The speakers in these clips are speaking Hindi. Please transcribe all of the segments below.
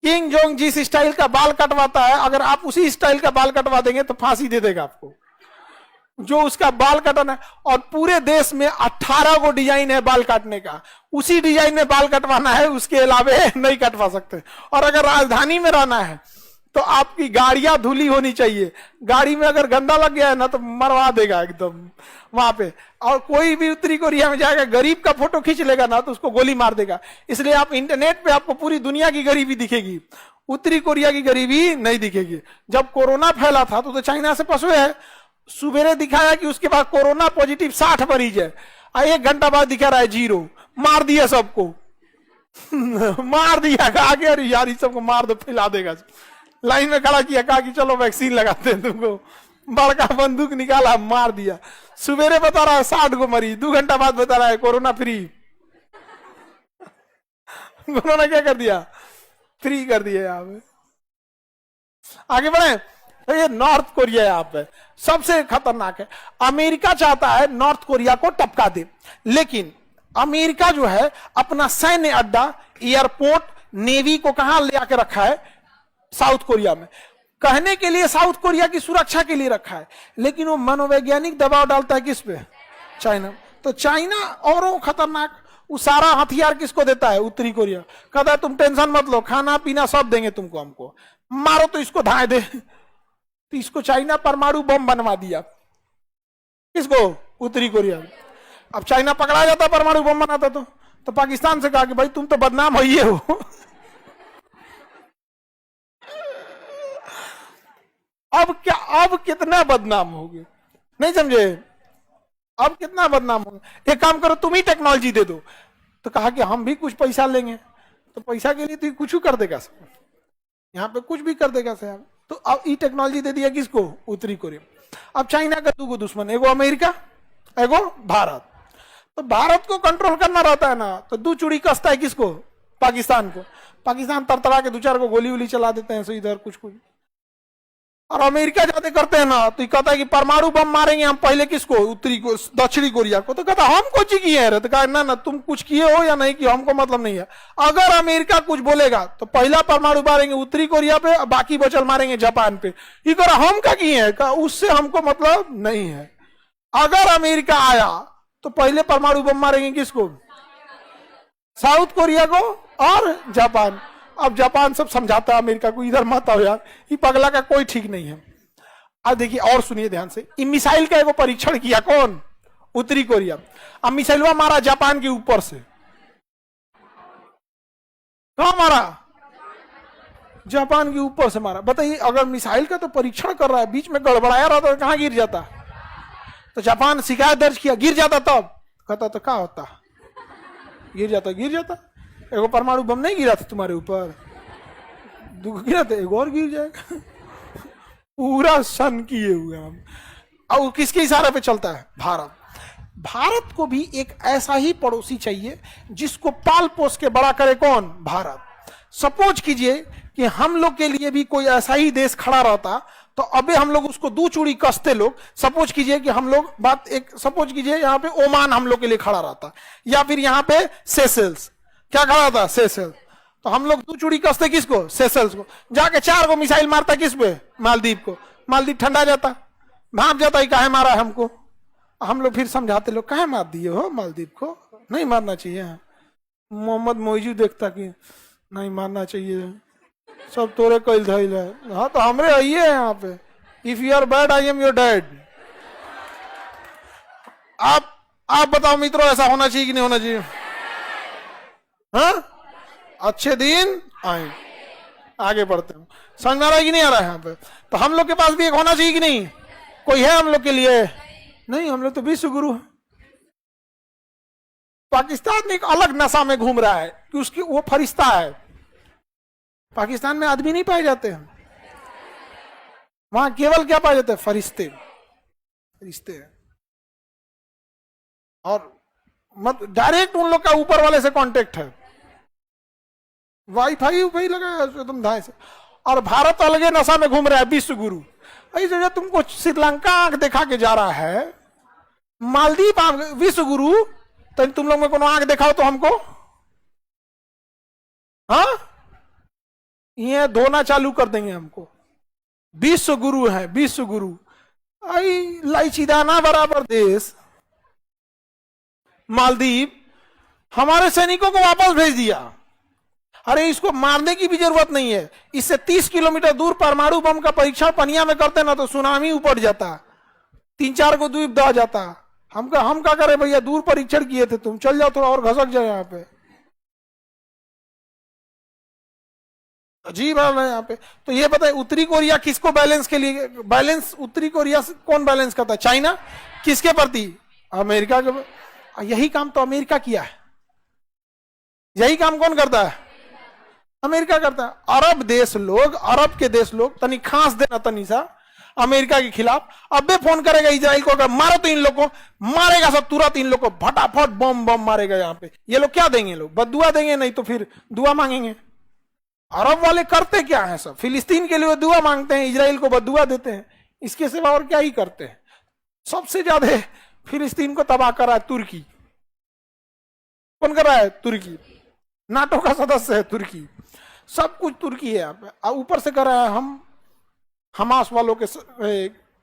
किंग जोंग जिस स्टाइल का बाल कटवाता है, अगर आप उसी स्टाइल का बाल कटवा देंगे तो फांसी दे देगा आपको, जो उसका बाल कटवाना है। और पूरे देश में 18 को डिजाइन है बाल काटने का, उसी डिजाइन में बाल कटवाना है, उसके अलावे नहीं कटवा सकते। और अगर राजधानी में रहना है तो आपकी गाड़ियां धुली होनी चाहिए, गाड़ी में अगर गंदा लग गया है ना तो मरवा देगा एकदम वहां पे। और कोई भी उत्तरी कोरिया में जाएगा, गरीब का फोटो खींच लेगा ना तो उसको गोली मार देगा। इसलिए आप इंटरनेट पे आपको पूरी दुनिया की गरीबी दिखेगी, उत्तरी कोरिया की गरीबी नहीं दिखेगी। जब कोरोना फैला था तो चाइना से फंसे है, सुबेरे दिखाया कि उसके बाद कोरोना पॉजिटिव 60 मरीज है, 1 घंटा बाद दिखा रहा है 0, मार दिया सबको मार दिया, आगे अरे यार सबको मार दो, फैला देगा। लाइन में खड़ा किया, कहा कि चलो वैक्सीन लगाते हैं तुमको, बड़का बंदूक निकाला, मार दिया। सुबेरे बता रहा है 60 को मरीज, 2 घंटा बाद बता रहा है कोरोना फ्री कोरोना क्या कर दिया, फ्री कर दिया। यहाँ पे आगे बढ़े तो ये नॉर्थ कोरिया यहाँ पे सबसे खतरनाक है। अमेरिका चाहता है नॉर्थ कोरिया को टपका दे, लेकिन अमेरिका जो है अपना सैन्य अड्डा, एयरपोर्ट, नेवी को कहां ले आके रखा है, साउथ कोरिया में। कहने के लिए साउथ कोरिया की सुरक्षा के लिए रखा है, लेकिन वो मनोवैज्ञानिक दबाव डालता है किस पे, चाइना। तो चाइना और खतरनाक, वो सारा हथियार किसको देता है, उत्तरी कोरिया। कहता है तुम टेंशन मत लो, खाना पीना सब देंगे तुमको, हमको मारो तो इसको धाए दे। तो इसको चाइना परमाणु बम बनवा दिया, किसको, उत्तरी कोरिया। अब चाइना पकड़ा जाता परमाणु बम बनाता तो पाकिस्तान से कहा कि भाई तुम तो बदनाम हो ही हो अब क्या, अब कितना बदनाम हो गए, नहीं समझे, अब कितना बदनाम हो गए। एक काम करो तुम ही टेक्नोलॉजी दे दो, तो कहा कि हम भी कुछ पैसा लेंगे। तो पैसा के लिए तो कुछ कर देगा, यहाँ पे कुछ भी कर देगा साहब। तो अब ई टेक्नोलॉजी दे दिया किसको, उत्तरी कोरिया। अब चाइना का 2 दुश्मन, एगो अमेरिका, एगो भारत। तो भारत को कंट्रोल करना रहता है ना, तो 2 चूड़ी कसता है किसको, पाकिस्तान को। पाकिस्तान तरतरा के 2-4 को गोली वोली चला देते हैं, सो इधर कुछ। और अमेरिका जाते करते हैं ना, तो कहता है कि परमाणु बम मारेंगे हम पहले किसको, उत्तरी को, दक्षिणी कोरिया को। तो कहता हम कुछ किए हैं, तो कहा ना ना तुम कुछ किए हो या नहीं किए हमको मतलब नहीं है। अगर अमेरिका कुछ बोलेगा तो पहला परमाणु मारेंगे उत्तरी कोरिया पे, बाकी बचल मारेंगे जापान पे। ये कह रहा हम क्या किए हैं, उससे हमको मतलब नहीं है। अगर अमेरिका आया तो पहले परमाणु बम मारेंगे किसको, साउथ कोरिया को और जापान। अब जापान सब समझाता है अमेरिका को, इधर मत आओ यार, ये पगला का कोई ठीक नहीं है। अब देखिए और सुनिए ध्यान से, मिसाइल का एगो परीक्षण किया कौन, उत्तरी कोरिया। अब मिसाइलवा मारा जापान के ऊपर से, कहां मारा, जापान के ऊपर से मारा। बताइए अगर मिसाइल का तो परीक्षण कर रहा है, बीच में गड़बड़ाया रहता तो कहां गिर जाता। तो जापान शिकायत दर्ज किया, गिर जाता तब कहता तो क्या होता, गिर जाता। एगो परमाणु बम नहीं गिरा था तुम्हारे ऊपर, 2 गिरा था, एक और गिर जाएगा पूरा सन किए हुए हम। और किसके इशारे पे चलता है, भारत। भारत को भी एक ऐसा ही पड़ोसी चाहिए जिसको पाल पोस के बड़ा करे, कौन, भारत। सपोज कीजिए कि हम लोग के लिए भी कोई ऐसा ही देश खड़ा रहता, तो अबे हम लोग उसको 2 चूड़ी कसते लोग। सपोज कीजिए कि हम लोग सपोज कीजिए यहाँ पे ओमान हम लोग के लिए खड़ा रहता, या फिर यहाँ पे सेशेल्स, क्या खड़ा था, सेशेल्स। तो हम लोग 2 चूड़ी कसते किसको, सेशेल्स को। जाके 4 को मिसाइल मारता किस पे, मालदीव को। मालदीव ठंडा जाता, भाप जाता, ही काहे मारा है हमको। हम लोग फिर समझाते, लोग काहे मार दिए हो मालदीव को, नहीं मारना चाहिए। मोहम्मद मोइजू देखता कि नहीं मारना चाहिए, सब तोरे कैल धैल है। हाँ तो हमरे आइए यहाँ पे, if you are bad I am your dad. आप बताओ मित्रों, ऐसा होना चाहिए कि नहीं होना चाहिए। हाँ अच्छे दिन आए, आगे बढ़ते हैं। समझ में आ रहा है कि नहीं आ रहा है यहाँ पे। तो हम लोग के पास भी एक होना चाहिए कि नहीं, कोई है हम लोग के लिए, नहीं हम लोग तो विश्व गुरु है। पाकिस्तान में एक अलग नशा में घूम रहा है कि उसकी वो फरिश्ता है। पाकिस्तान में आदमी नहीं पाए जाते हैं, वहां केवल क्या पाए जाते हैं, फरिश्ते हैं। और मत डायरेक्ट उन लोग का ऊपर वाले से कांटेक्ट है, वाईफाई लगा है एकदम धाए से। और भारत अलगे नशा में घूम रहा है, विश्व गुरु। इस जगह तुमको श्रीलंका आंख दिखा के जा रहा है, मालदीव आंख, विश्व गुरु। तो तुम लोग में कोनो आंख दिखाओ तो हमको, हाँ ये धोना चालू कर देंगे हमको। विश्व गुरु है, विश्व गुरु। आई लाइचीदाना बराबर देश मालदीव हमारे सैनिकों को वापस भेज दिया। अरे इसको मारने की भी जरूरत नहीं है, इससे 30 किलोमीटर दूर परमाणु बम का परीक्षण पनिया में करते ना तो सुनामी उपट जाता, 3-4 को द्वीप दह जाता। हम क्या करे भैया, दूर परीक्षण किए थे, तुम चल जाओ थोड़ा और घसक जाओ यहाँ पे। अजीब है यहाँ पे। तो ये बताए उत्तरी कोरिया किसको बैलेंस के लिए, बैलेंस उत्तरी कोरिया से कौन बैलेंस करता है? चाइना। किसके प्रति? अमेरिका के। यही काम तो अमेरिका किया है, यही काम कौन करता है? अमेरिका करता है। अरब देश लोग, अरब के देश लोग तनी खांस देना तनी सा अमेरिका के खिलाफ, अबे फोन करेगा इजराइल को, अगर मारो तो इन लोग को मारेगा सब तुरंत, इन लोग को फटाफट बम बम मारेगा यहाँ पे। ये लोग क्या देंगे? लोग बदुआ देंगे, नहीं तो फिर दुआ मांगेंगे। अरब वाले करते क्या है? सब फिलिस्तीन के लिए दुआ मांगते हैं, इजराइल को बदुआ देते हैं, इसके सिवा और क्या ही करते हैं। सबसे ज्यादा फिलिस्तीन को तबाह करा है तुर्की। कौन कर रहा है? तुर्की। नाटो का सदस्य है तुर्की, सब कुछ तुर्की है यहाँ पे। ऊपर से कर रहा है हम हमास वालों के,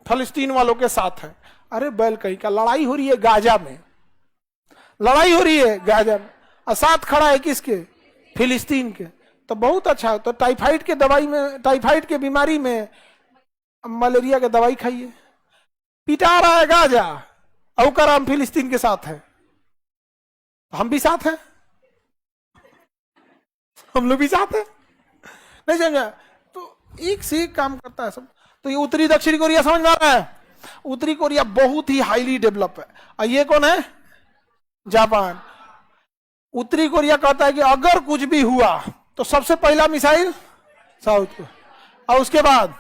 फलस्तीन वालों के साथ है। अरे बैल कहीं का, लड़ाई हो रही है गाजा में, लड़ाई हो रही है गाजा में, और साथ खड़ा है किसके? फिलिस्तीन के। तो बहुत अच्छा है। तो टाइफाइड के दवाई में, टाइफाइड के बीमारी में मलेरिया के दवाई खाइए। पिटा रहा है गाजा, और हम फिलिस्तीन के साथ है। हम भी साथ हैं, हम लोग भी साथ हैं, नहीं समझा? तो एक से एक काम करता है सब। तो ये उत्तरी दक्षिणी कोरिया समझ में आ रहा है? उत्तरी कोरिया बहुत ही हाईली डेवलप है। और ये कौन है? जापान। उत्तरी कोरिया कहता है कि अगर कुछ भी हुआ तो सबसे पहला मिसाइल साउथ को, और उसके बाद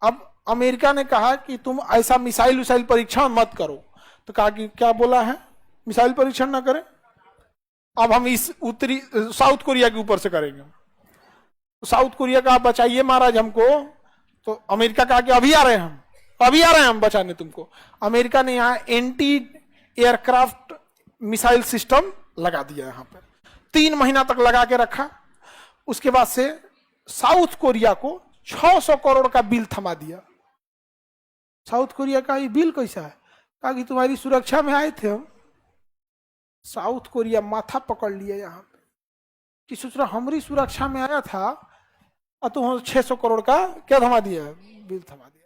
अब अमेरिका ने कहा कि तुम ऐसा मिसाइल परीक्षण मत करो। तो कहा कि क्या बोला है? मिसाइल परीक्षण ना करें। अब हम इस उत्तरी साउथ कोरिया के ऊपर से करेंगे। साउथ कोरिया का आप बचाइए महाराज हमको। तो अमेरिका कहा कि अभी आ रहे हैं हम, अभी आ रहे हैं हम बचाने तुमको। अमेरिका ने यहाँ एंटी एयरक्राफ्ट मिसाइल सिस्टम लगा दिया यहाँ पे, 3 महीना तक लगा के रखा। उसके बाद से साउथ कोरिया को 600 करोड़ का बिल थमा दिया। साउथ कोरिया का ये बिल कैसा है? कहा कि तुम्हारी सुरक्षा में आए थे हम। साउथ कोरिया माथा पकड़ लिया यहाँ पे कि सोचना हमारी सुरक्षा में आया था और तुम 600 करोड़ का क्या थमा दिया? बिल थमा दिया।